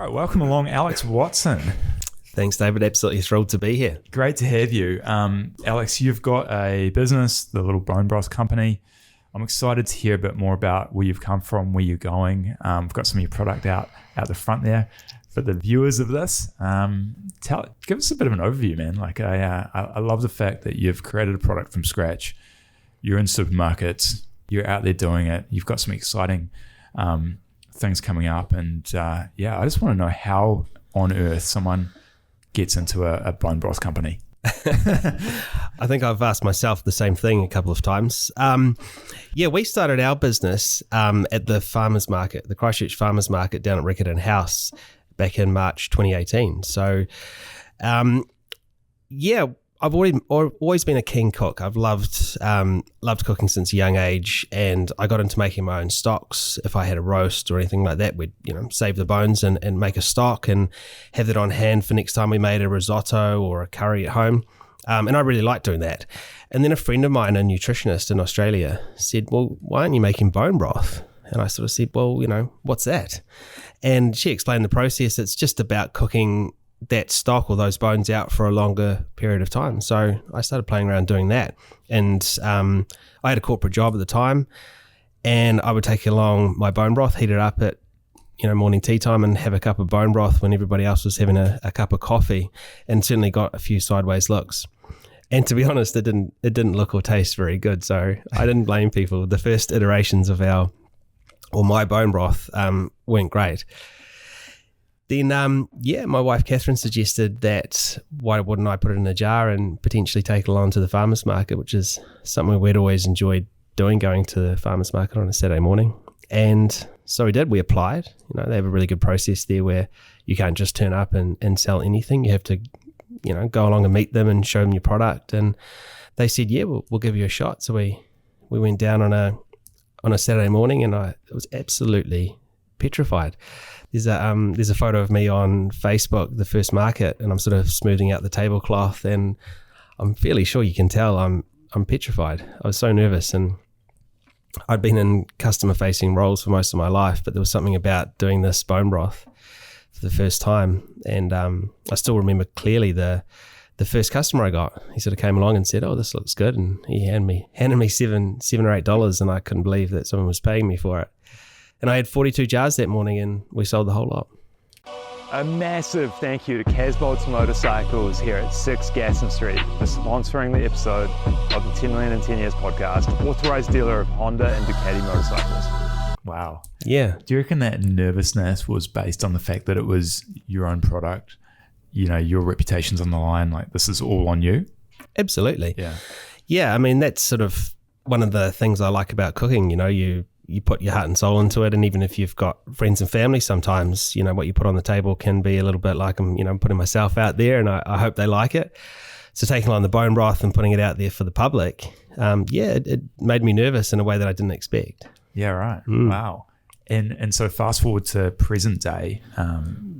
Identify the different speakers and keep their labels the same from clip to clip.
Speaker 1: right, welcome along, Alex Watson.
Speaker 2: Thanks, David. Absolutely thrilled to be here.
Speaker 1: Great to have you. Alex, you've got a business, the Little Bone Broth Company. I'm excited to hear a bit more about where you've come from, where you're going. We've got some of your product out the front there for the viewers of this. Give us a bit of an overview, man. Like I love the fact that you've created a product from scratch. You're in supermarkets. You're out there doing it. You've got some exciting things coming up. And I just want to know how on earth someone gets into a bone broth company.
Speaker 2: I think I've asked myself the same thing a couple of times. We started our business at the farmers market, the Christchurch farmers market down at Riccarton House back in March 2018. So, I've always been a keen cook. I've loved cooking since a young age, and I got into making my own stocks. If I had a roast or anything like that, we'd save the bones and make a stock and have that on hand for next time we made a risotto or a curry at home. And I really liked doing that. And then a friend of mine, a nutritionist in Australia, said, "Well, why aren't you making bone broth?" And I sort of said, "Well, what's that?" And she explained the process. It's just about cooking that stock or those bones out for a longer period of time. So I started playing around doing that. And I had a corporate job at the time, and I would take along my bone broth, heat it up at morning tea time, and have a cup of bone broth when everybody else was having a cup of coffee, and certainly got a few sideways looks. And to be honest, it didn't look or taste very good. So I didn't blame people. The first iterations of my bone broth weren't great. Then, my wife Catherine suggested that why wouldn't I put it in a jar and potentially take it along to the farmers market, which is something we'd always enjoyed doing, going to the farmers market on a Saturday morning. And so we did. We applied. They have a really good process there where you can't just turn up and sell anything. You have to, go along and meet them and show them your product. And they said, "Yeah, we'll give you a shot." So we went down on a Saturday morning, and I was absolutely petrified. There's a photo of me on Facebook, the first market, and I'm sort of smoothing out the tablecloth, and I'm fairly sure you can tell I'm petrified. I was so nervous, and I'd been in customer facing roles for most of my life, but there was something about doing this bone broth for the first time. And I still remember clearly the first customer I got. He sort of came along and said, "Oh, this looks good," and he handed me $7 or $8, and I couldn't believe that someone was paying me for it. And I had 42 jars that morning, and we sold the whole lot.
Speaker 3: A massive thank you to Casbolt's Motorcycles here at 6 Gaston Street for sponsoring the episode of the 10 Million in 10 Years podcast, authorized dealer of Honda and Ducati motorcycles.
Speaker 1: Wow.
Speaker 2: Yeah.
Speaker 1: Do you reckon that nervousness was based on the fact that it was your own product? Your reputation's on the line, like this is all on you?
Speaker 2: Absolutely.
Speaker 1: Yeah.
Speaker 2: Yeah, I mean, that's sort of one of the things I like about cooking. You put your heart and soul into it, and even if you've got friends and family, sometimes what you put on the table can be a little bit like I'm putting myself out there, and I hope they like it. So taking on the bone broth and putting it out there for the public, it made me nervous in a way that I didn't expect.
Speaker 1: Yeah, right. Wow. And so fast forward to present day,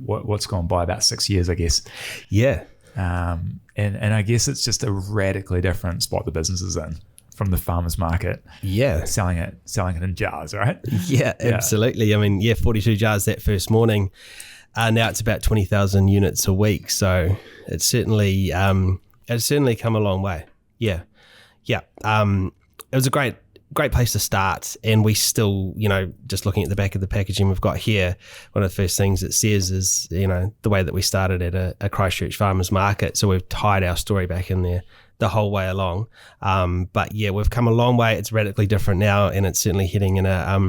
Speaker 1: what's gone by about 6 years, I guess.
Speaker 2: Yeah.
Speaker 1: And I guess it's just a radically different spot the business is in from the farmers market.
Speaker 2: Yeah.
Speaker 1: Selling it in jars, right?
Speaker 2: Yeah, absolutely. I mean, 42 jars that first morning. Now it's about 20,000 units a week. So it's certainly come a long way. Yeah. Yeah. It was a great place to start. And we still, just looking at the back of the packaging we've got here, one of the first things it says is, the way that we started at a Christchurch farmers market. So we've tied our story back in there the whole way along. But yeah, we've come a long way. It's radically different now, and it's certainly heading in a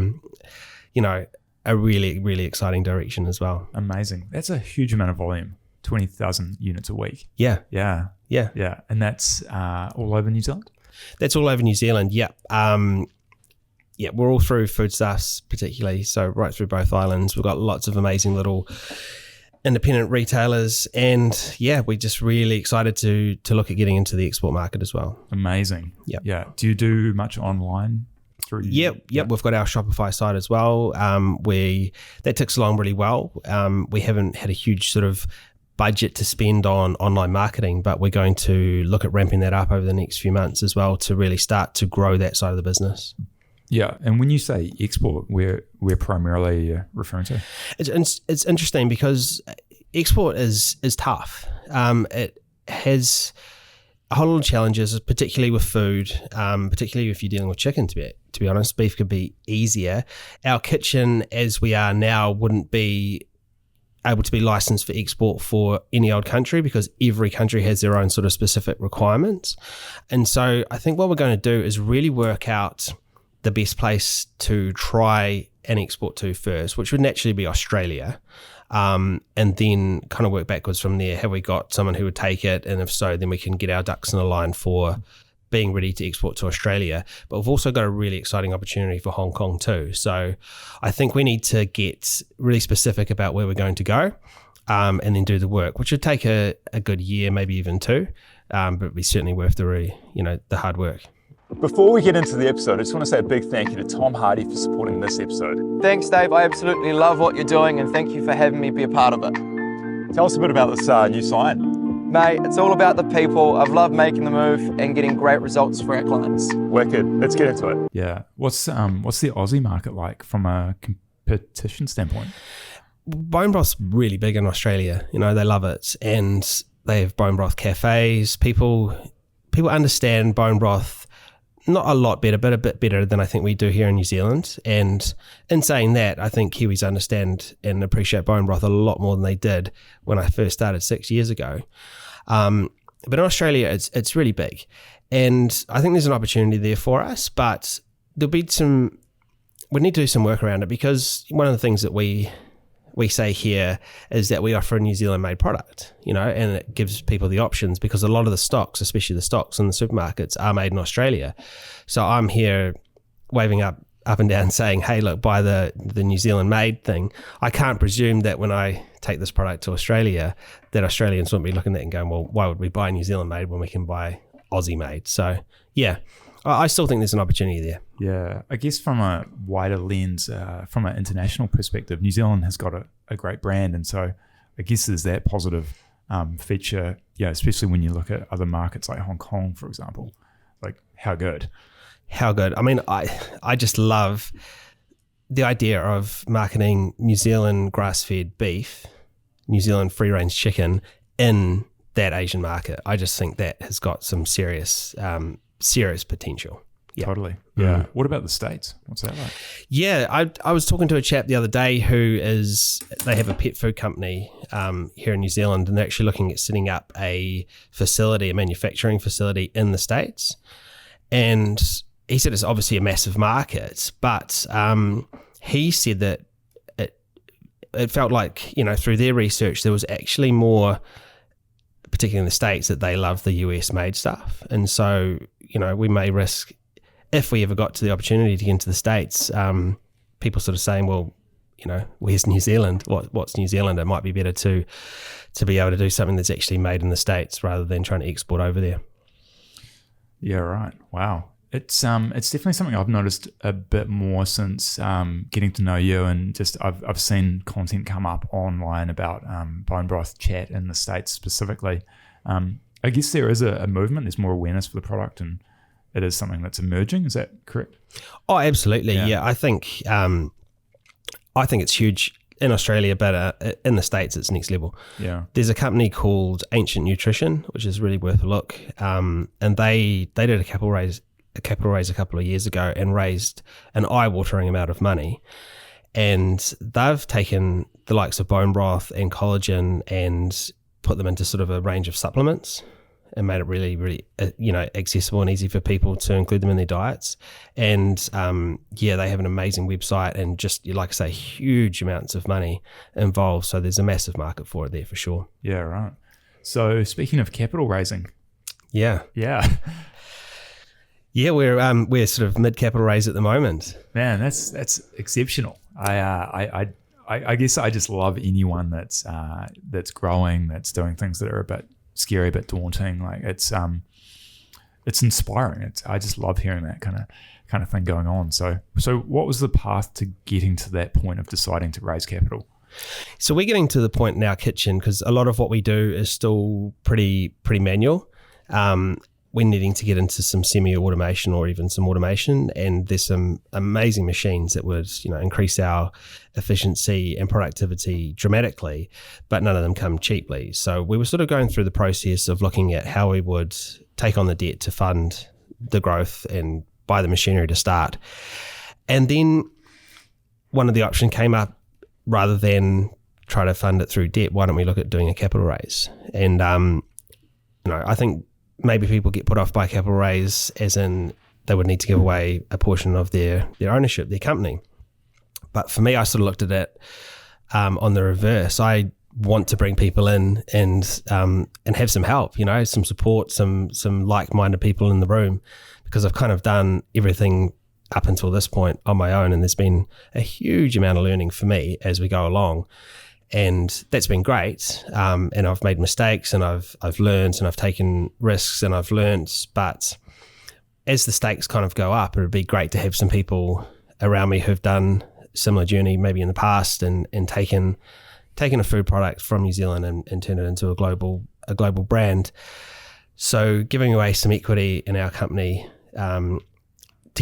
Speaker 2: really, really exciting direction as well.
Speaker 1: Amazing. That's a huge amount of volume, 20,000 units a week.
Speaker 2: Yeah.
Speaker 1: Yeah.
Speaker 2: Yeah.
Speaker 1: Yeah. And that's all over New Zealand?
Speaker 2: That's all over New Zealand, yeah. We're all through foodstuffs particularly, so right through both islands. We've got lots of amazing little independent retailers, and we're just really excited to look at getting into the export market as well.
Speaker 1: Amazing.
Speaker 2: Yeah.
Speaker 1: Yeah. Do you do much online through?
Speaker 2: Yep. We've got our Shopify site as well. That ticks along really well. We haven't had a huge sort of budget to spend on online marketing, but we're going to look at ramping that up over the next few months as well to really start to grow that side of the business.
Speaker 1: Yeah, and when you say export, we're primarily referring to?
Speaker 2: It's interesting because export is tough. It has a whole lot of challenges, particularly with food, particularly if you're dealing with chicken, to be honest. Beef could be easier. Our kitchen, as we are now, wouldn't be able to be licensed for export for any old country because every country has their own sort of specific requirements. And so I think what we're going to do is really work out the best place to try and export to first, which would naturally be Australia. And then kind of work backwards from there. Have we got someone who would take it? And if so, then we can get our ducks in a line for being ready to export to Australia. But we've also got a really exciting opportunity for Hong Kong too. So I think we need to get really specific about where we're going to go, and then do the work, which would take a good year, maybe even two, but it'd be certainly worth the hard work.
Speaker 3: Before we get into the episode, I just want to say a big thank you to Tom Hardy for supporting this episode.
Speaker 4: Thanks, Dave. I absolutely love what you're doing, and thank you for having me be a part of it.
Speaker 3: Tell us a bit about this new sign.
Speaker 4: Mate, it's all about the people. I've loved making the move and getting great results for our clients.
Speaker 3: Wicked. Let's get into it.
Speaker 1: Yeah. What's the Aussie market like from a competition standpoint?
Speaker 2: Bone broth's really big in Australia. They love it, and they have bone broth cafes. People understand bone broth not a lot better, but a bit better than I think we do here in New Zealand. And in saying that, I think Kiwis understand and appreciate bone broth a lot more than they did when I first started 6 years ago. But in Australia, it's really big. And I think there's an opportunity there for us, but we need to do some work around it, because one of the things that we say here is that we offer a New Zealand made product, and it gives people the options, because a lot of the stocks, especially the stocks in the supermarkets, are made in Australia. So I'm here waving up and down saying, hey, look, buy the New Zealand made thing. I can't presume that when I take this product to Australia, that Australians wouldn't be looking at it and going, well, why would we buy New Zealand made when we can buy Aussie made? So yeah, I still think there's an opportunity there.
Speaker 1: Yeah, I guess from a wider lens, from an international perspective, New Zealand has got a great brand, and so I guess there's that positive feature, especially when you look at other markets like Hong Kong, for example. Like, how good?
Speaker 2: How good. I mean, I just love the idea of marketing New Zealand grass-fed beef, New Zealand free-range chicken in that Asian market. I just think that has got some serious potential. Yeah.
Speaker 1: Totally. Yeah. What about the States? What's that like?
Speaker 2: Yeah, I was talking to a chap the other day they have a pet food company here in New Zealand, and they're actually looking at setting up a manufacturing facility in the States. And he said it's obviously a massive market, but he said that it felt like, through their research, there was actually more, particularly in the States, that they love the US made stuff. And so, we may risk, if we ever got to the opportunity to get into the States, people sort of saying, well, where's New Zealand? What's New Zealand? It might be better to be able to do something that's actually made in the States rather than trying to export over there.
Speaker 1: Yeah, right. Wow. It's definitely something I've noticed a bit more since getting to know you, and just I've seen content come up online about bone broth chat in the States specifically. I guess there is a movement. There's more awareness for the product, and it is something that's emerging. Is that correct?
Speaker 2: Oh, absolutely. Yeah, I think it's huge in Australia, but in the States, it's next level.
Speaker 1: Yeah.
Speaker 2: There's a company called Ancient Nutrition, which is really worth a look. And they did a capital raise a couple of years ago and raised an eye-watering amount of money. And they've taken the likes of bone broth and collagen and put them into sort of a range of supplements and made it really, really, accessible and easy for people to include them in their diets. And they have an amazing website, and just, like I say, huge amounts of money involved. So there's a massive market for it there for sure.
Speaker 1: Yeah, right. So speaking of capital raising.
Speaker 2: Yeah.
Speaker 1: Yeah.
Speaker 2: Yeah, we're sort of mid-capital raise at the moment.
Speaker 1: Man, that's exceptional. I guess I just love anyone that's growing, that's doing things that are a bit scary, a bit daunting. Like it's inspiring. I just love hearing that kind of thing going on. So what was the path to getting to that point of deciding to raise capital?
Speaker 2: So we're getting to the point in our kitchen, because a lot of what we do is still pretty manual. we're needing to get into some semi-automation or even some automation, and there's some amazing machines that would, increase our efficiency and productivity dramatically, but none of them come cheaply. So we were sort of going through the process of looking at how we would take on the debt to fund the growth and buy the machinery to start. And then one of the options came up, rather than try to fund it through debt, why don't we look at doing a capital raise? And, I think maybe people get put off by a capital raise as in they would need to give away a portion of their ownership, their company. But for me, I sort of looked at it on the reverse. I want to bring people in and have some help, some support, some like-minded people in the room, because I've kind of done everything up until this point on my own, and there's been a huge amount of learning for me as we go along. And that's been great. And I've made mistakes, and I've learned, and I've taken risks, and I've learned. But as the stakes kind of go up, it would be great to have some people around me who've done a similar journey maybe in the past and taken a food product from New Zealand and turned it into a global brand. So giving away some equity in our company to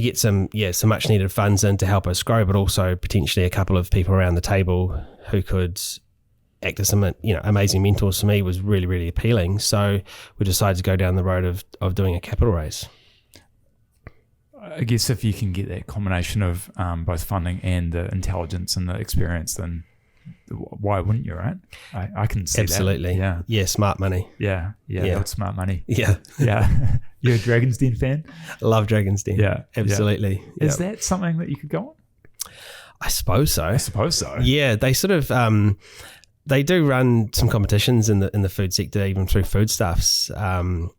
Speaker 2: get some much needed funds in to help us grow, but also potentially a couple of people around the table who could act as some amazing mentors for me was really, really appealing. So we decided to go down the road of doing a capital raise.
Speaker 1: I guess if you can get that combination of both funding and the intelligence and the experience, then why wouldn't you, right? I can see
Speaker 2: Absolutely.
Speaker 1: that.
Speaker 2: Yeah, smart money.
Speaker 1: Yeah. That's smart money.
Speaker 2: Yeah.
Speaker 1: Yeah. You're a Dragon's Den fan?
Speaker 2: Love Dragon's Den.
Speaker 1: Yeah.
Speaker 2: Absolutely.
Speaker 1: Yeah. Is that something that you could go on?
Speaker 2: I suppose so. Yeah, they sort of they do run some competitions in the food sector, even through foodstuffs, and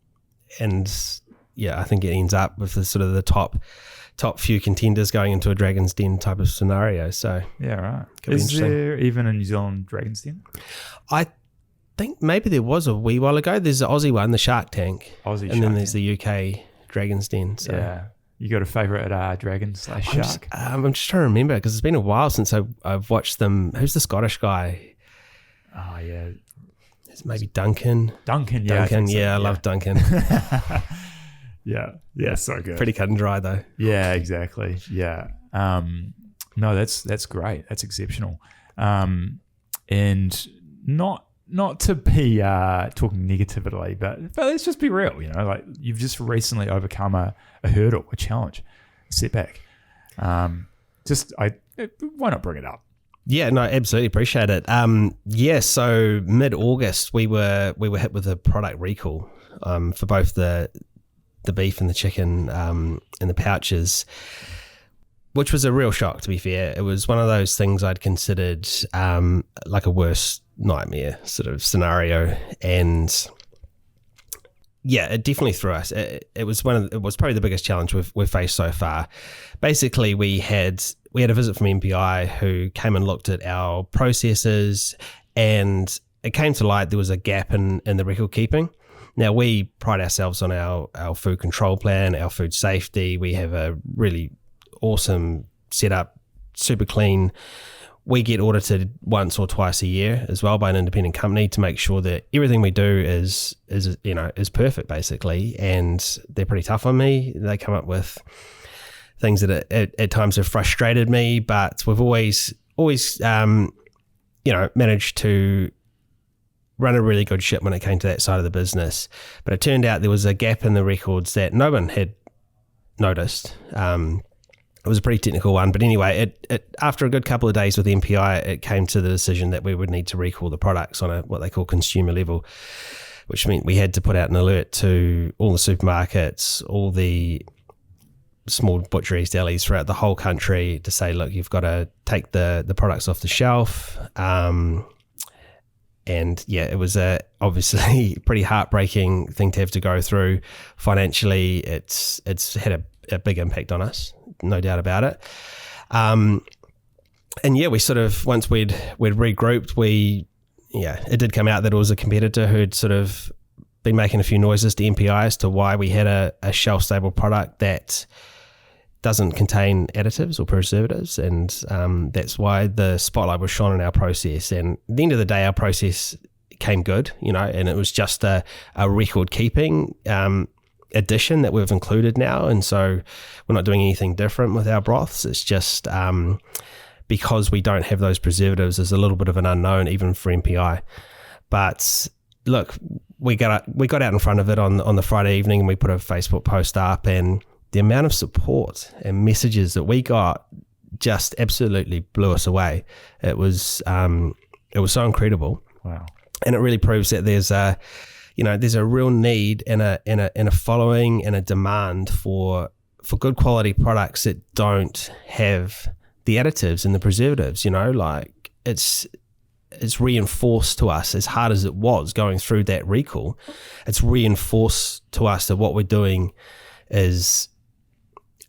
Speaker 2: I think it ends up with the sort of the top few contenders going into a Dragon's Den type of scenario. So
Speaker 1: yeah, right. Is there even a New Zealand Dragon's Den?
Speaker 2: I think maybe there was a wee while ago. There's the Aussie one, the Shark Tank, then there's the UK Dragon's Den. So.
Speaker 1: Yeah. You got a favourite dragon/shark?
Speaker 2: I'm just trying to remember, because it's been a while since I've watched them. Who's the Scottish guy?
Speaker 1: Oh, yeah.
Speaker 2: It's maybe Duncan.
Speaker 1: Duncan,
Speaker 2: I love Duncan.
Speaker 1: Yeah, so good.
Speaker 2: Pretty cut and dry though.
Speaker 1: Yeah, exactly. Yeah. No, that's great. That's exceptional. And not to be talking negatively, but let's just be real. Like you've just recently overcome a hurdle, a challenge, a setback. Why not bring it up?
Speaker 2: Yeah, no, absolutely appreciate it. So mid-August we were hit with a product recall for both the beef and the chicken and the pouches, which was a real shock, to be fair. It was one of those things I'd considered like a worst nightmare sort of scenario, and it definitely threw us. It was probably the biggest challenge we've faced so far. Basically, we had a visit from MPI who came and looked at our processes, and it came to light there was a gap in the record keeping. Now, we pride ourselves on our food control plan, our food safety. We have a really awesome setup, super clean. We get audited once or twice a year as well by an independent company to make sure that everything we do is perfect, basically. And they're pretty tough on me. They come up with things that at times have frustrated me, but we've always managed to run a really good ship when it came to that side of the business. But it turned out there was a gap in the records that no one had noticed. It was a pretty technical one, but anyway, it after a good couple of days with MPI, it came to the decision that we would need to recall the products on what they call consumer level, which meant we had to put out an alert to all the supermarkets, all the small butcheries, delis throughout the whole country to say, look, you've got to take the products off the shelf. And it was obviously a pretty heartbreaking thing to have to go through. Financially, it's had a big impact on us, no doubt about it. And we sort of, once we'd regrouped, it did come out that it was a competitor who'd sort of been making a few noises to MPI as to why we had a shelf-stable product that doesn't contain additives or preservatives, and that's why the spotlight was shone on our process. And at the end of the day, our process came good, and it was just a record keeping. addition that we've included now, and so we're not doing anything different with our broths. It's just because we don't have those preservatives, there's a little bit of an unknown even for MPI. But look, we got out in front of it on the Friday evening, and we put a Facebook post up, and the amount of support and messages that we got just absolutely blew us away. It was so incredible.
Speaker 1: Wow.
Speaker 2: And it really proves that there's a real need and a following and a demand for good quality products that don't have the additives and the preservatives. Like it's reinforced to us, as hard as it was going through that recall. It's reinforced to us that what we're doing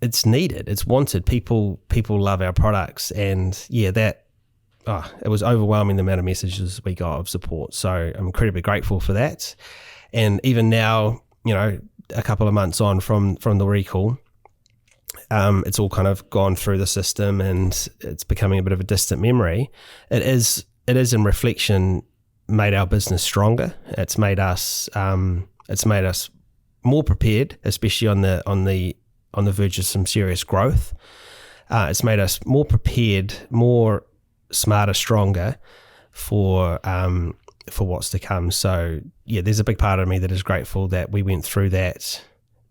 Speaker 2: it's needed, it's wanted. People love our products, and it was overwhelming the amount of messages we got of support. So I'm incredibly grateful for that. And even now, a couple of months on from the recall, it's all kind of gone through the system, and it's becoming a bit of a distant memory. It is in reflection made our business stronger. It's made us more prepared, especially on the verge of some serious growth. It's made us more prepared, more smarter, stronger for what's to come. So there's a big part of me that is grateful that we went through that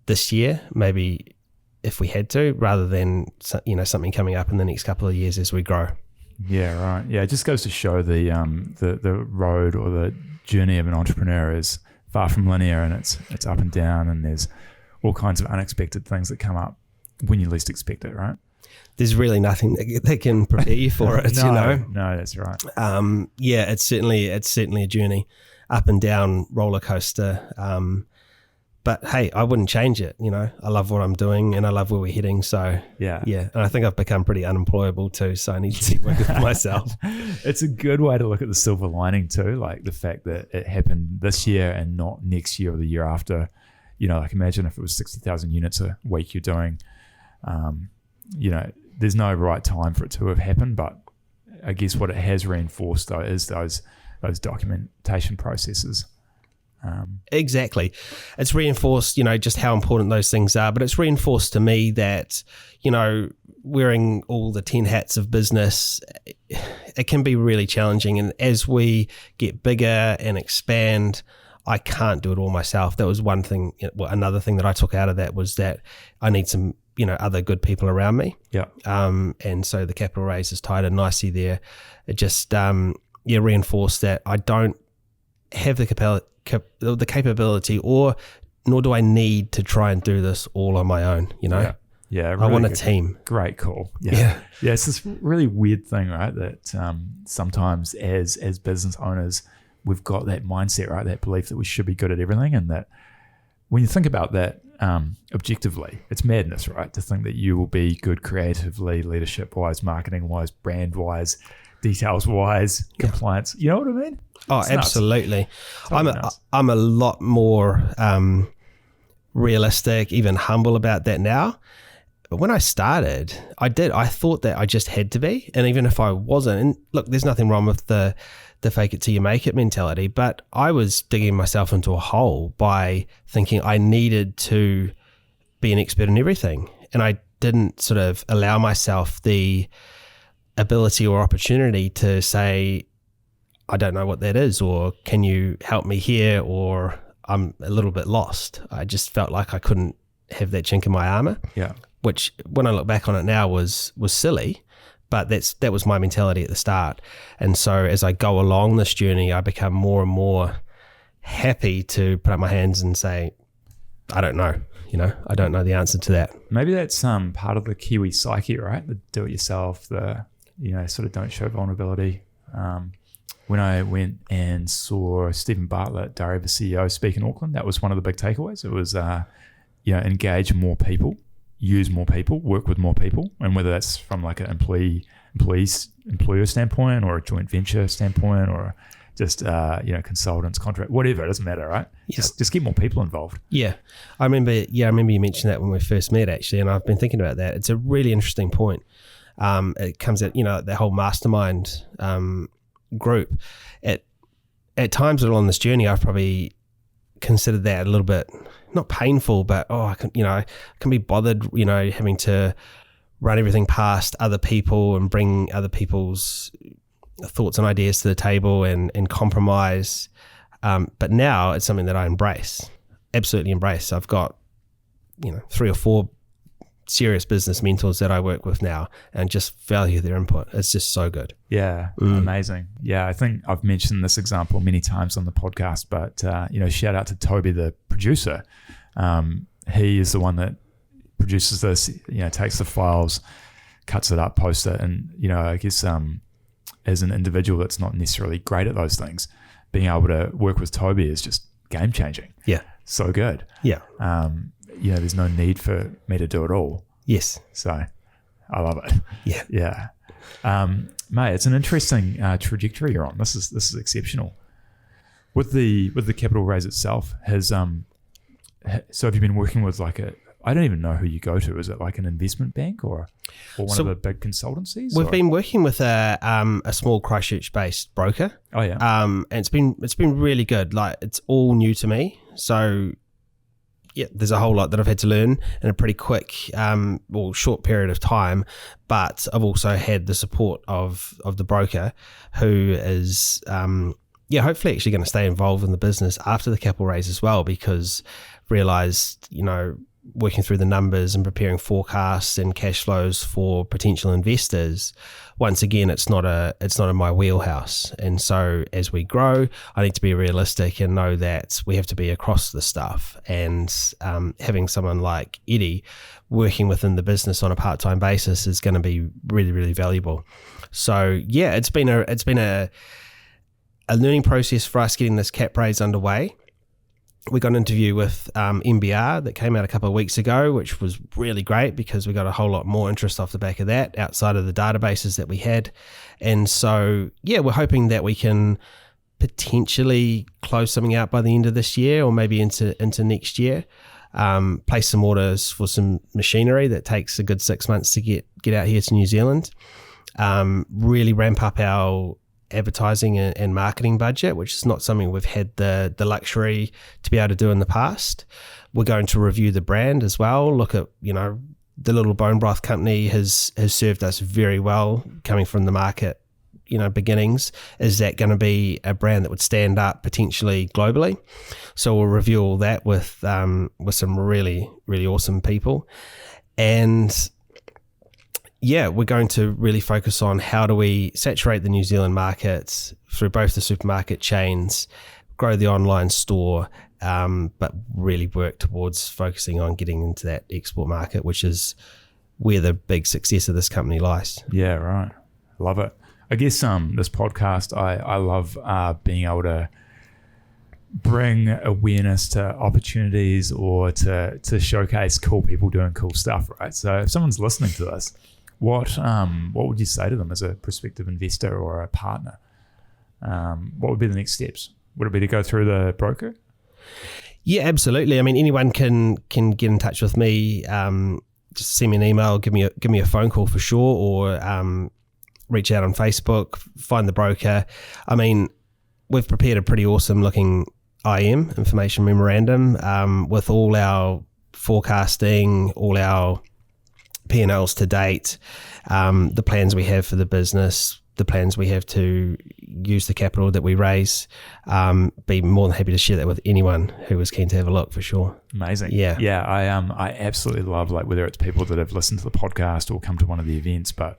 Speaker 2: this year, maybe if we had to, rather than something coming up in the next couple of years as we grow.
Speaker 1: Yeah, right. Yeah, it just goes to show the road or the journey of an entrepreneur is far from linear, and it's up and down, and there's all kinds of unexpected things that come up when you least expect it, right?
Speaker 2: There's really nothing that can prepare you for it,
Speaker 1: No, that's right.
Speaker 2: It's certainly a journey, up and down roller coaster. But hey, I wouldn't change it. I love what I'm doing, and I love where we're heading. So yeah. And I think I've become pretty unemployable too. So I need to keep working for myself.
Speaker 1: It's a good way to look at the silver lining too, like the fact that it happened this year and not next year or the year after. Like imagine if it was 60,000 units a week you're doing. There's no right time for it to have happened, but I guess what it has reinforced though is those documentation processes.
Speaker 2: Exactly. It's reinforced, just how important those things are, but it's reinforced to me that, wearing all the 10 hats of business, it can be really challenging. And as we get bigger and expand, I can't do it all myself. That was one thing. Another thing that I took out of that was that I need some, other good people around me.
Speaker 1: Yeah.
Speaker 2: And so the capital raise is tied in nicely there. It just, reinforced that I don't have the capability, nor do I need to try and do this all on my own.
Speaker 1: Yeah. Really
Speaker 2: I want a team.
Speaker 1: Great call. Yeah. It's this really weird thing, right? That sometimes as business owners, we've got that mindset, right? That belief that we should be good at everything, and that when you think about that objectively, it's madness, right? To think that you will be good creatively, leadership-wise, marketing-wise, brand-wise, details-wise, compliance. You know what I mean?
Speaker 2: Oh,
Speaker 1: it's
Speaker 2: absolutely. I'm a lot more realistic, even humble about that now. But when I started, I thought that I just had to be, and even if I wasn't, and look, there's nothing wrong with the fake it till you make it mentality, but I was digging myself into a hole by thinking I needed to be an expert in everything. And I didn't sort of allow myself the ability or opportunity to say, I don't know what that is, or can you help me here, or I'm a little bit lost. I just felt like I couldn't have that chink in my armor.
Speaker 1: Yeah.
Speaker 2: Which when I look back on it now was silly. But that was my mentality at the start. And so as I go along this journey, I become more and more happy to put up my hands and say, I don't know. I don't know the answer to that.
Speaker 1: Maybe that's part of the Kiwi psyche, right? The do-it-yourself, the, sort of don't show vulnerability. When I went and saw Stephen Bartlett, Diary of a CEO, speak in Auckland, that was one of the big takeaways. It was, engage more people. Use more people, work with more people, and whether that's from like an employer standpoint or a joint venture standpoint or just consultants, contract, whatever, it doesn't matter, right? Yeah. Just get more people involved.
Speaker 2: Yeah, I remember you mentioned that when we first met actually, and I've been thinking about that. It's a really interesting point. It comes at the whole mastermind group. At times along this journey, I've probably considered that a little bit not painful, but I can be bothered, having to run everything past other people and bring other people's thoughts and ideas to the table and compromise. But now it's something that I absolutely embrace. I've got, 3 or 4 serious business mentors that I work with now and just value their input. It's just so good.
Speaker 1: Yeah, amazing. Yeah, I think I've mentioned this example many times on the podcast, but, shout out to Toby, the producer. He is the one that produces this, takes the files, cuts it up, posts it. And, I guess as an individual that's not necessarily great at those things, being able to work with Toby is just game changing.
Speaker 2: Yeah.
Speaker 1: So good.
Speaker 2: Yeah.
Speaker 1: There's no need for me to do it all.
Speaker 2: Yes.
Speaker 1: So I love it.
Speaker 2: Yeah.
Speaker 1: Yeah. Mate, it's an interesting trajectory you're on. This is exceptional. With the capital raise itself, so have you been working with I don't even know who you go to. Is it like an investment bank or one of the big consultancies?
Speaker 2: We've been working with a small Christchurch-based broker.
Speaker 1: Oh yeah.
Speaker 2: And it's been really good. Like, it's all new to me, so yeah, there's a whole lot that I've had to learn in a pretty quick, short period of time. But I've also had the support of the broker, who is hopefully actually going to stay involved in the business after the capital raise as well, because realised, working through the numbers and preparing forecasts and cash flows for potential investors, once again, it's not in my wheelhouse. And so as we grow, I need to be realistic and know that we have to be across the stuff. And having someone like Eddie working within the business on a part-time basis is going to be really, really valuable. So yeah, it's been a learning process for us getting this cap raise underway. We got an interview with MBR that came out a couple of weeks ago, which was really great because we got a whole lot more interest off the back of that outside of the databases that we had. And so, yeah, we're hoping that we can potentially close something out by the end of this year or maybe into next year. Place some orders for some machinery that takes a good 6 months to get out here to New Zealand. Really ramp up our advertising and marketing budget, which is not something we've had the luxury to be able to do in the past. We're going to review the brand as well. Look at, the Little Bone Broth Company has served us very well coming from the market, beginnings. Is that going to be a brand that would stand up potentially globally? So we'll review all that with some really, really awesome people. And yeah, we're going to really focus on how do we saturate the New Zealand markets through both the supermarket chains, grow the online store, but really work towards focusing on getting into that export market, which is where the big success of this company lies.
Speaker 1: Yeah, right. Love it. I guess this podcast, I love being able to bring awareness to opportunities or to showcase cool people doing cool stuff, right? So if someone's listening to this, what would you say to them as a prospective investor or a partner? What would be the next steps? Would it be to go through the broker?
Speaker 2: Yeah, absolutely. I mean, anyone can get in touch with me. Just send me an email, give me a phone call for sure, or reach out on Facebook, find the broker. I mean, we've prepared a pretty awesome looking IM, information memorandum, with all our forecasting, all our P&Ls to date, the plans we have for the business, the plans we have to use the capital that we raise. Be more than happy to share that with anyone who was keen to have a look, for sure.
Speaker 1: Amazing.
Speaker 2: Yeah.
Speaker 1: I absolutely love, whether it's people that have listened to the podcast or come to one of the events, but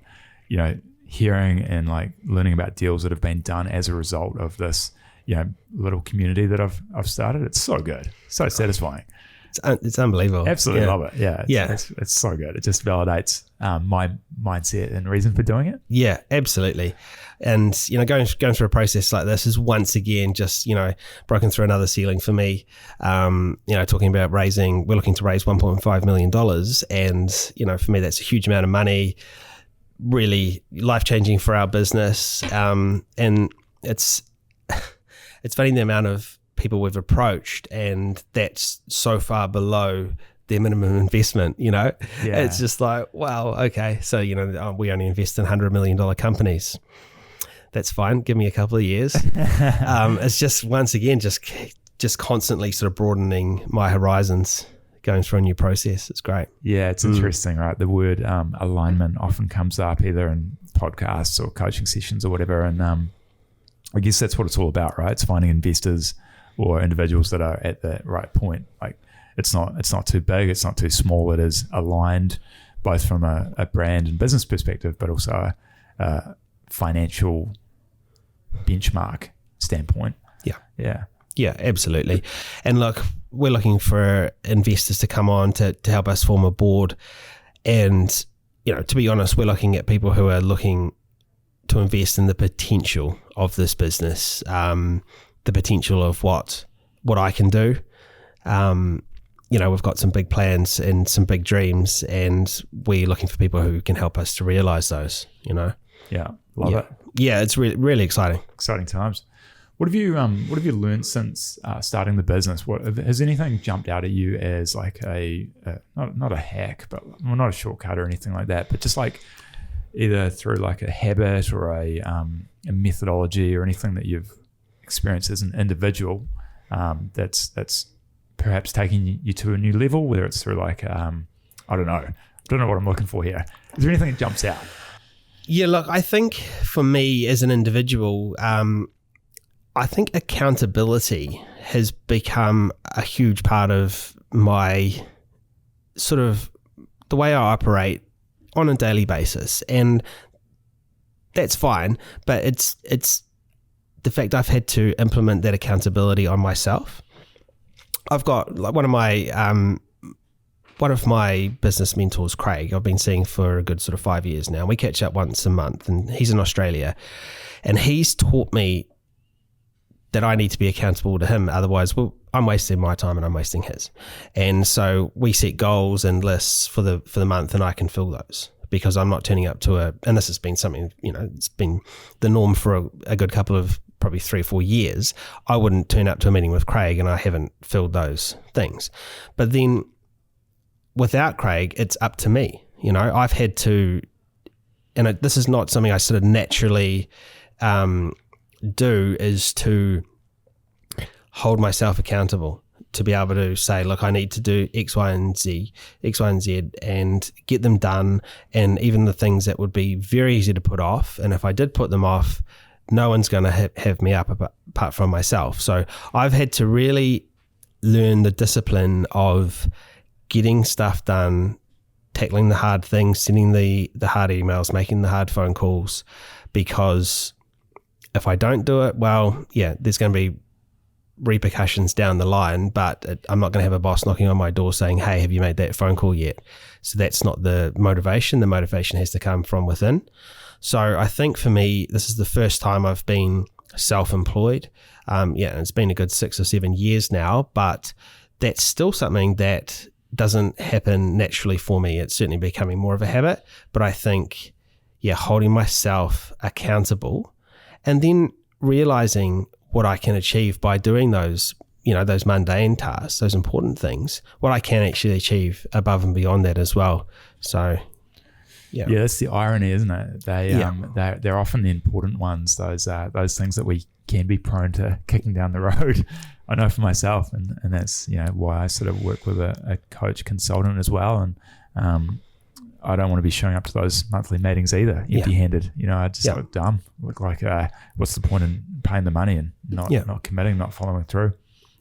Speaker 1: hearing and learning about deals that have been done as a result of this little community that I've started. It's so good, so satisfying.
Speaker 2: It's unbelievable.
Speaker 1: Absolutely love it. Yeah. It's so good. It just validates my mindset and reason for doing it.
Speaker 2: Yeah, absolutely. And, going through a process like this is once again just, broken through another ceiling for me. Talking about we're looking to raise $1.5 million. And, for me, that's a huge amount of money, really life-changing for our business. And it's funny the amount of people we've approached, and that's so far below their minimum investment. It's just wow, okay, so we only invest in $100 million companies. That's fine, give me a couple of years. It's just once again just just constantly sort of broadening my horizons, going through a new process. It's great.
Speaker 1: Yeah, it's interesting, right? The word alignment often comes up either in podcasts or coaching sessions or whatever. And I guess that's what it's all about, right? It's finding investors or individuals that are at the right point. Like it's not too big, it's not too small. It is aligned both from a brand and business perspective, but also a financial benchmark standpoint.
Speaker 2: Yeah, absolutely. And look, we're looking for investors to come on to help us form a board. And, you know, to be honest, we're looking at people who are looking to invest in the potential of this business, the potential of what I can do. You know, we've got some big plans and some big dreams, and we're looking for people who can help us to realize those, you know.
Speaker 1: Yeah, love it.
Speaker 2: Yeah, it's really, really exciting.
Speaker 1: Exciting times. What have you learned since starting the business? Has anything jumped out at you as like not a hack, but well, not a shortcut or anything like that, but just like either through like a habit or a methodology or anything that you've experienced as an individual that's perhaps taking you to a new level, whether it's through like I don't know what I'm looking for here. Is there anything that jumps out?
Speaker 2: Yeah, look, I think for me as an individual, I think accountability has become a huge part of my sort of the way I operate on a daily basis. And that's fine, but it's the fact I've had to implement that accountability on myself. I've got like one of my business mentors, Craig, I've been seeing for a good sort of 5 years now. We catch up once a month, and he's in Australia, and he's taught me that I need to be accountable to him. Otherwise, I'm wasting my time and I'm wasting his. And so we set goals and lists for the month, and I can fill those because I'm not turning up to and this has been something, you know, it's been the norm for a good couple of probably 3 or 4 years. I wouldn't turn up to a meeting with Craig and I haven't filled those things. But then without Craig, it's up to me. You know, I've had to, and this is not something I sort of naturally do, is to hold myself accountable, to be able to say, look, I need to do X, Y, and Z, and get them done. And even the things that would be very easy to put off, and if I did put them off, no one's going to have me up apart from myself. So I've had to really learn the discipline of getting stuff done, tackling the hard things, sending the hard emails, making the hard phone calls, because if I don't do it, well, yeah, there's going to be repercussions down the line, but I'm not going to have a boss knocking on my door saying, hey, have you made that phone call yet? So that's not the motivation. The motivation has to come from within. So I think for me, this is the first time I've been self-employed. It's been a good 6 or 7 years now, but that's still something that doesn't happen naturally for me. It's certainly becoming more of a habit, but I think, holding myself accountable and then realizing what I can achieve by doing those, those mundane tasks, those important things, what I can actually achieve above and beyond that as well. So, yeah, that's
Speaker 1: the irony, isn't it? They're often the important ones. Those things that we can be prone to kicking down the road. I know for myself, and that's why I sort of work with a coach consultant as well. And I don't want to be showing up to those monthly meetings either, empty-handed. I just look dumb. Look like what's the point in paying the money and not committing, not following through?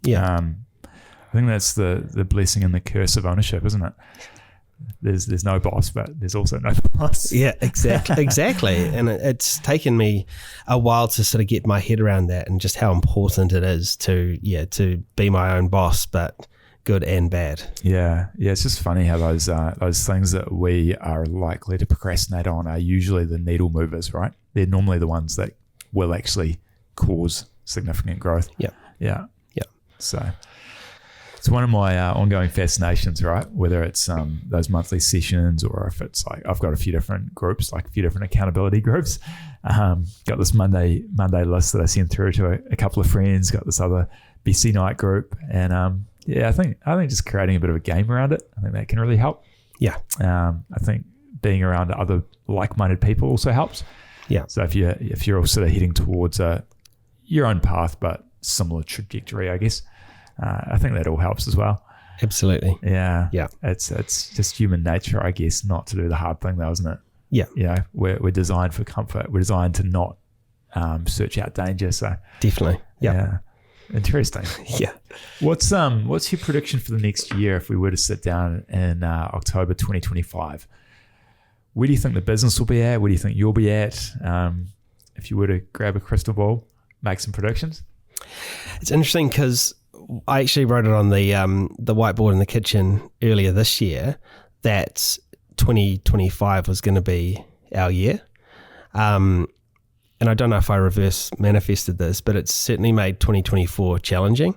Speaker 1: I think that's the blessing and the curse of ownership, isn't it? There's no boss, but there's also no boss.
Speaker 2: Yeah, exactly. And it's taken me a while to sort of get my head around that and just how important it is to be my own boss, but good and bad.
Speaker 1: Yeah. It's just funny how those things that we are likely to procrastinate on are usually the needle movers, right? They're normally the ones that will actually cause significant growth. Yeah. So it's one of my ongoing fascinations, right? Whether it's those monthly sessions or if it's like I've got a few different groups, like a few different accountability groups. Got this Monday list that I send through to a couple of friends. Got this other BC night group, and I think just creating a bit of a game around it, I think that can really help. Yeah. I think being around other like-minded people also helps. Yeah. So if you're all sort of heading towards your own path, but similar trajectory, I guess. I think that all helps as well.
Speaker 2: Absolutely.
Speaker 1: Yeah.
Speaker 2: Yeah.
Speaker 1: It's just human nature, I guess, not to do the hard thing though, isn't it?
Speaker 2: Yeah.
Speaker 1: You know, we're designed for comfort. We're designed to not search out danger. So
Speaker 2: Definitely.
Speaker 1: yeah. Interesting.
Speaker 2: Yeah.
Speaker 1: What's your prediction for the next year if we were to sit down in October 2025? Where do you think the business will be at? Where do you think you'll be at? If you were to grab a crystal ball, make some predictions.
Speaker 2: It's interesting because I actually wrote it on the whiteboard in the kitchen earlier this year that 2025 was going to be our year. And I don't know if I reverse manifested this, but it's certainly made 2024 challenging.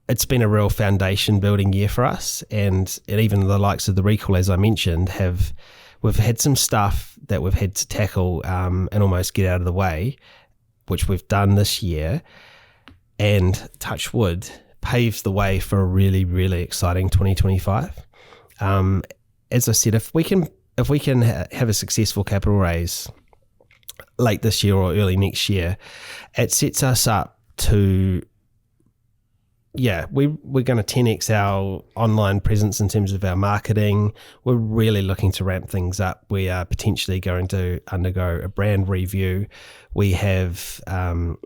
Speaker 2: It's been a real foundation building year for us, and even the likes of the recall, as I mentioned, we've had some stuff that we've had to tackle and almost get out of the way, which we've done this year, and touch wood, paves the way for a really, really exciting 2025. As I said, if we can have a successful capital raise late this year or early next year, it sets us up to, we're going to 10x our online presence in terms of our marketing. We're really looking to ramp things up. We are potentially going to undergo a brand review. We've had a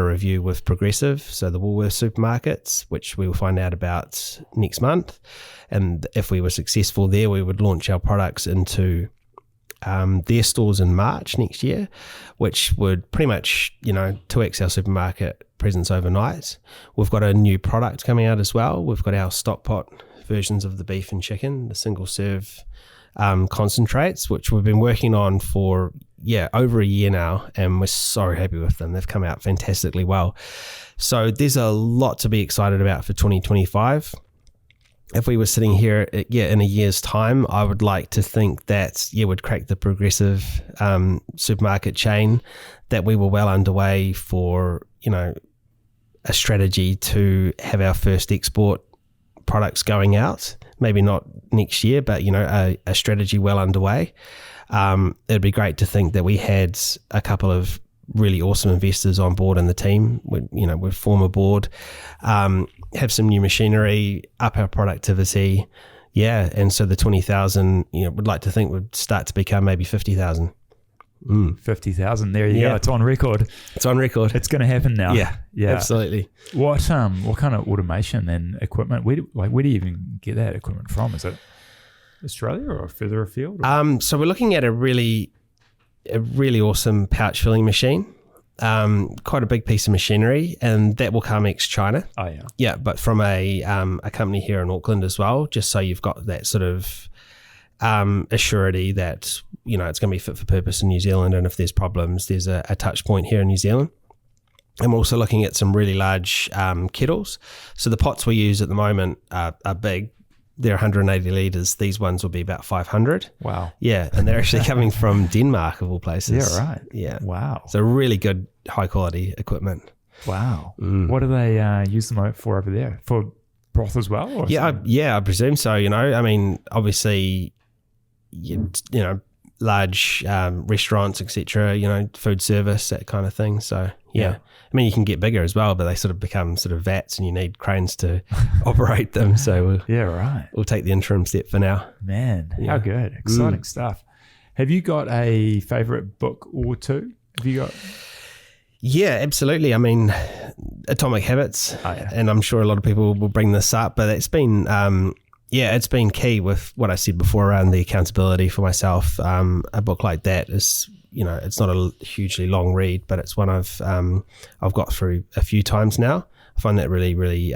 Speaker 2: review with Progressive, so the Woolworths supermarkets, which we will find out about next month. And if we were successful there, we would launch our products into their stores in March next year, which would pretty much, 2x our supermarket presence overnight. We've got a new product coming out as well. We've got our stock pot versions of the beef and chicken, the single serve concentrates, which we've been working on for over a year now, and we're so happy with them. They've come out fantastically well. So there's a lot to be excited about for 2025. If we were sitting here in a year's time, I would like to think that we'd crack the Progressive supermarket chain, that we were well underway for a strategy to have our first export products going out. Maybe not next year, but a strategy well underway. It'd be great to think that we had a couple of really awesome investors on board in the team. We'd form a board, have some new machinery, up our productivity. Yeah. And so the 20,000, would like to think would start to become maybe 50,000.
Speaker 1: 50,000. There you go. It's on record.
Speaker 2: It's on record.
Speaker 1: It's going to happen now.
Speaker 2: Yeah. Absolutely.
Speaker 1: What kind of automation and equipment? Where do you even get that equipment from? Is it Australia or further afield?
Speaker 2: So we're looking at a really awesome pouch filling machine. Quite a big piece of machinery, and that will come ex-China.
Speaker 1: Oh yeah.
Speaker 2: Yeah, but from a company here in Auckland as well, just so you've got that sort of assurity that it's going to be fit for purpose in New Zealand, and if there's problems, there's a touch point here in New Zealand. And we're also looking at some really large kettles. So the pots we use at the moment are big. They're 180 litres. These ones will be about 500.
Speaker 1: Wow.
Speaker 2: Yeah, and they're actually coming from Denmark, of all places.
Speaker 1: Yeah, right.
Speaker 2: Yeah.
Speaker 1: Wow.
Speaker 2: So really good, high-quality equipment.
Speaker 1: Wow. What do they use them for over there? For broth as well? Or
Speaker 2: I presume so. I mean, obviously, large restaurants, etc. Food service, that kind of thing. So yeah. I mean, you can get bigger as well, but they sort of become sort of vats, and you need cranes to operate them. So we'll take the interim step for now.
Speaker 1: Man, how good! Exciting stuff. Have you got a favorite book or two? Have you got?
Speaker 2: Yeah, absolutely. I mean, Atomic Habits, and I'm sure a lot of people will bring this up, but it's been it's been key with what I said before around the accountability for myself. A book like that is, it's not a hugely long read, but it's one I've got through a few times now. I find that really, really,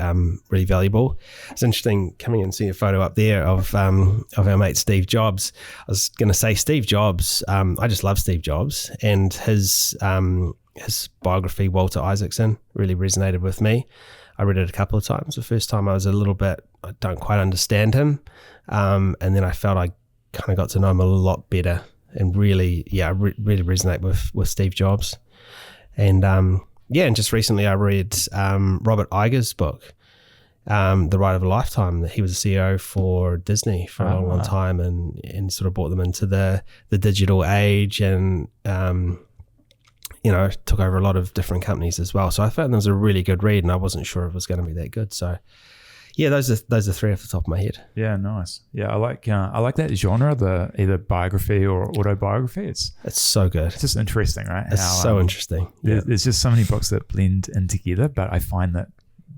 Speaker 2: really valuable. It's interesting coming and seeing a photo up there of our mate Steve Jobs. I was going to say Steve Jobs. I just love Steve Jobs, and his biography, Walter Isaacson, really resonated with me. I read it a couple of times. The first time I was I don't quite understand him. And then I felt I kind of got to know him a lot better, and really really resonate with Steve Jobs. And and just recently I read Robert Iger's book, The Ride of a Lifetime. He was a CEO for Disney for a long time, and sort of brought them into the digital age, and took over a lot of different companies as well. So I found it was a really good read, and I wasn't sure it was going to be that good. So yeah, those are three off the top of my head.
Speaker 1: Yeah, nice. Yeah, I like that genre, the either biography or autobiography. It's
Speaker 2: so good.
Speaker 1: It's just interesting, right?
Speaker 2: It's so interesting. Yeah.
Speaker 1: There's just so many books that blend in together, but I find that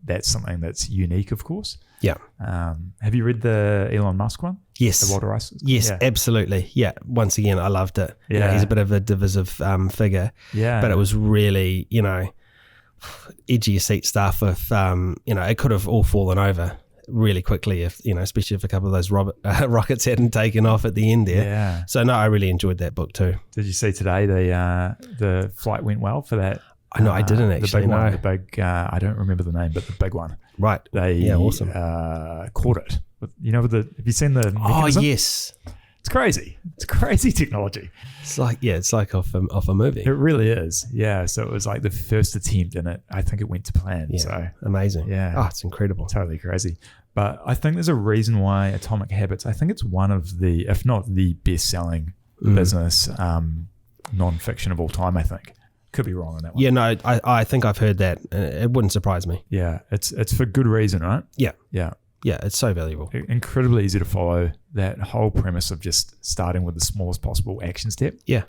Speaker 1: that's something that's unique, of course.
Speaker 2: Yeah.
Speaker 1: Have you read the Elon Musk one?
Speaker 2: Yes.
Speaker 1: The Walter Rice?
Speaker 2: Yes,
Speaker 1: yeah.
Speaker 2: Absolutely. Yeah. Once again, I loved it.
Speaker 1: Yeah.
Speaker 2: He's a bit of a divisive figure.
Speaker 1: Yeah.
Speaker 2: But it was really, edge of your seat stuff with, it could have all fallen over really quickly if, especially if a couple of those rockets hadn't taken off at the end there.
Speaker 1: Yeah.
Speaker 2: So no, I really enjoyed that book too.
Speaker 1: Did you see today the flight went well for that?
Speaker 2: I know, I didn't actually.
Speaker 1: The big, I don't remember the name, but the big one.
Speaker 2: Right. Awesome.
Speaker 1: Caught it. Have you seen the mechanism?
Speaker 2: Oh, yes.
Speaker 1: It's crazy. It's crazy technology.
Speaker 2: It's like off a movie.
Speaker 1: It really is. Yeah. So it was like the first attempt in it. I think it went to plan.
Speaker 2: Yeah.
Speaker 1: So
Speaker 2: amazing.
Speaker 1: Yeah.
Speaker 2: Oh, it's incredible.
Speaker 1: Totally crazy. But I think there's a reason why Atomic Habits, I think it's one of the, if not the best-selling business non-fiction of all time, I think. Could be wrong on that one.
Speaker 2: Yeah, no, I think I've heard that. It wouldn't surprise me.
Speaker 1: Yeah, it's for good reason, right?
Speaker 2: Yeah.
Speaker 1: Yeah.
Speaker 2: Yeah, it's so valuable.
Speaker 1: Incredibly easy to follow. That whole premise of just starting with the smallest possible action step.
Speaker 2: Yeah.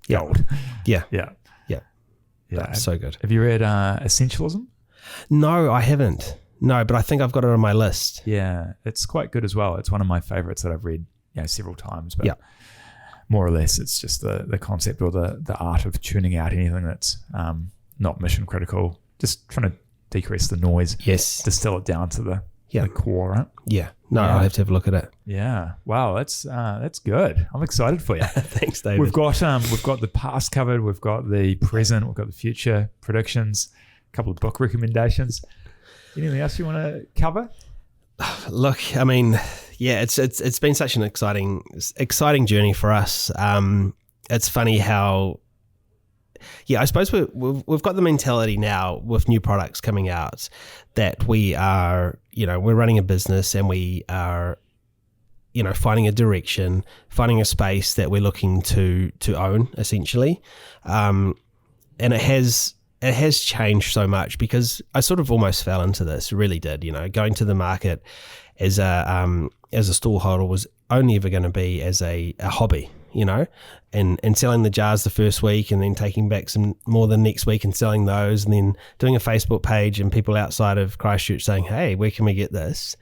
Speaker 1: Gold.
Speaker 2: Yeah.
Speaker 1: Yeah.
Speaker 2: Yeah. That's so good.
Speaker 1: Have you read Essentialism?
Speaker 2: No, I haven't. No, but I think I've got it on my list.
Speaker 1: Yeah, it's quite good as well. It's one of my favorites that I've read several times. But more or less, it's just the concept or the art of tuning out anything that's not mission critical. Just trying to decrease the noise.
Speaker 2: Yes.
Speaker 1: Distill it down to the core, right?
Speaker 2: Yeah. No, I'll have to have a look at it.
Speaker 1: Yeah. Wow, that's good. I'm excited for you.
Speaker 2: Thanks, David.
Speaker 1: We've got the past covered. We've got the present. We've got the future predictions. A couple of book recommendations. Anything else you want to cover?
Speaker 2: Look, I mean, yeah, it's been such an exciting journey for us. It's funny how, I suppose we've got the mentality now with new products coming out that we are, we're running a business and we are, finding a direction, finding a space that we're looking to own essentially, and it has changed so much because I sort of almost fell into this, really did, going to the market as a stallholder was only ever going to be as a hobby, and selling the jars the first week and then taking back some more the next week and selling those and then doing a Facebook page and people outside of Christchurch saying, hey, where can we get this?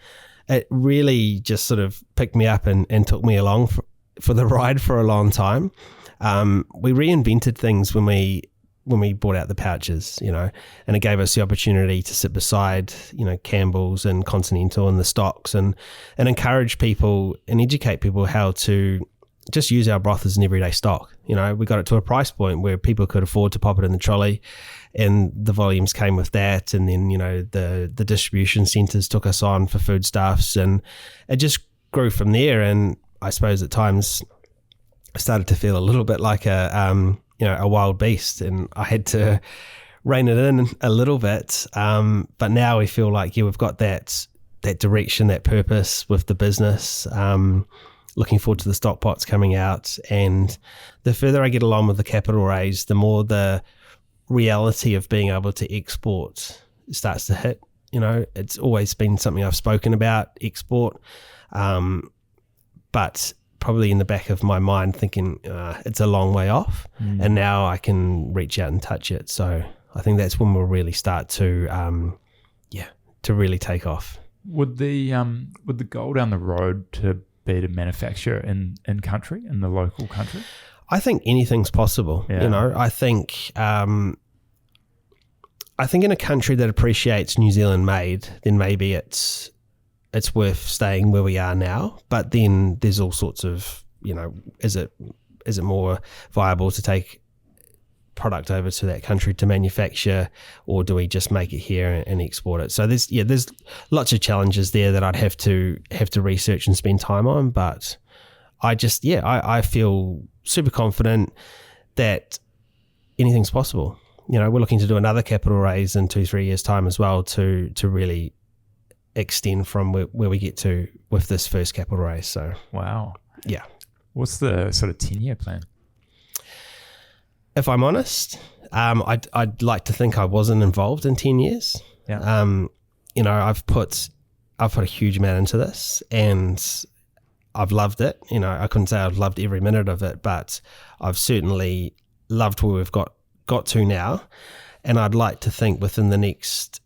Speaker 2: It really just sort of picked me up and took me along for the ride for a long time. We reinvented things when we brought out the pouches, and it gave us the opportunity to sit beside, Campbell's and Continental and the stocks and encourage people and educate people how to just use our broth as an everyday stock. We got it to a price point where people could afford to pop it in the trolley and the volumes came with that. And then, the distribution centres took us on for foodstuffs and it just grew from there. And I suppose at times I started to feel a little bit like a wild beast, and I had to rein it in a little bit. But now we feel like, we've got that direction, that purpose with the business. Looking forward to the stock pots coming out, and the further I get along with the capital raise, the more the reality of being able to export starts to hit. It's always been something I've spoken about, export, but probably in the back of my mind thinking it's a long way off, and now I can reach out and touch it. So I think that's when we'll really start to really take off.
Speaker 1: Would the goal down the road to be to manufacture in country, in the local country?
Speaker 2: I think anything's possible.
Speaker 1: Yeah.
Speaker 2: I think in a country that appreciates New Zealand made, then maybe it's worth staying where we are now. But then there's all sorts of, is it more viable to take product over to that country to manufacture, or do we just make it here and export it? So there's lots of challenges there that I'd have to research and spend time on. But I feel super confident that anything's possible. We're looking to do another capital raise in 2-3 years time as well to really extend from where we get to with this first capital raise. So
Speaker 1: wow.
Speaker 2: Yeah.
Speaker 1: What's the sort of 10-year plan?
Speaker 2: if I'm honest, I'd like to think I wasn't involved in 10 years.
Speaker 1: Yeah.
Speaker 2: You know, I've put a huge amount into this, and I've loved it. You know, I couldn't say I've loved every minute of it, but I've certainly loved where we've got to now. And I'd like to think within the next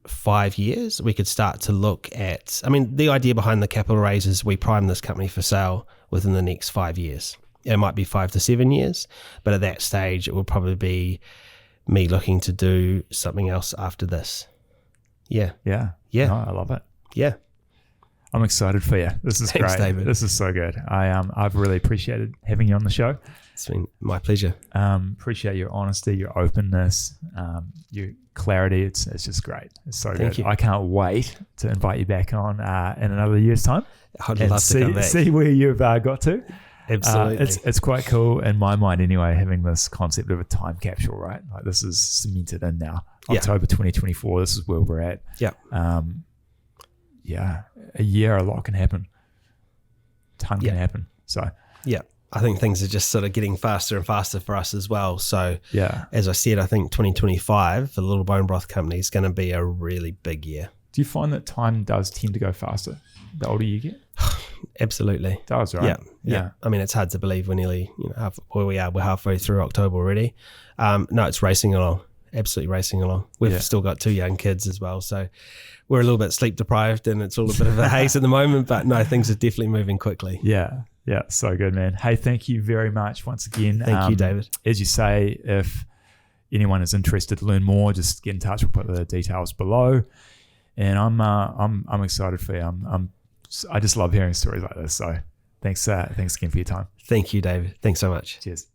Speaker 2: 5 years, we could start to look at, I mean, the idea behind the capital raise is we prime this company for sale within the next 5 years. It might be 5 to 7 years, but at that stage, it will probably be me looking to do something else after this. Yeah.
Speaker 1: Yeah.
Speaker 2: Yeah.
Speaker 1: No, I love it.
Speaker 2: Yeah.
Speaker 1: I'm excited for you. This is
Speaker 2: Thanks,
Speaker 1: great.
Speaker 2: David.
Speaker 1: This is so good. I've really appreciated having you on the show.
Speaker 2: It's been my pleasure.
Speaker 1: Appreciate your honesty, your openness, your clarity. It's just great. It's so
Speaker 2: Thank
Speaker 1: good.
Speaker 2: you.
Speaker 1: I can't wait to invite you back on in another year's time.
Speaker 2: I'd
Speaker 1: and
Speaker 2: love to come back.
Speaker 1: see where you've got to.
Speaker 2: Absolutely.
Speaker 1: It's quite cool in my mind anyway, having this concept of a time capsule, right? Like this is cemented in now.
Speaker 2: Yeah.
Speaker 1: October 2024, this is where we're at.
Speaker 2: Yeah.
Speaker 1: Yeah, a year, a lot can happen. Ton can happen. So
Speaker 2: Yeah. I think things are just sort of getting faster and faster for us as well. So
Speaker 1: yeah.
Speaker 2: as I said, I think 2025 for the Little Bone Broth Company is going to be a really big year.
Speaker 1: Do you find that time does tend to go faster the older you get?
Speaker 2: Absolutely.
Speaker 1: It does, right?
Speaker 2: Yeah. I mean, it's hard to believe we're nearly, where we are. We're halfway through October already. No, it's racing along. Absolutely racing along. We've still got 2 young kids as well. So we're a little bit sleep deprived and it's all a bit of a haze at the moment, but no, things are definitely moving quickly.
Speaker 1: Yeah. Yeah. So good, man. Hey, thank you very much once again.
Speaker 2: Thank you, David.
Speaker 1: As you say, if anyone is interested to learn more, just get in touch. We'll put the details below. And I'm excited for you. I just love hearing stories like this. So thanks again for your time.
Speaker 2: Thank you, David. Thanks so much.
Speaker 1: Cheers.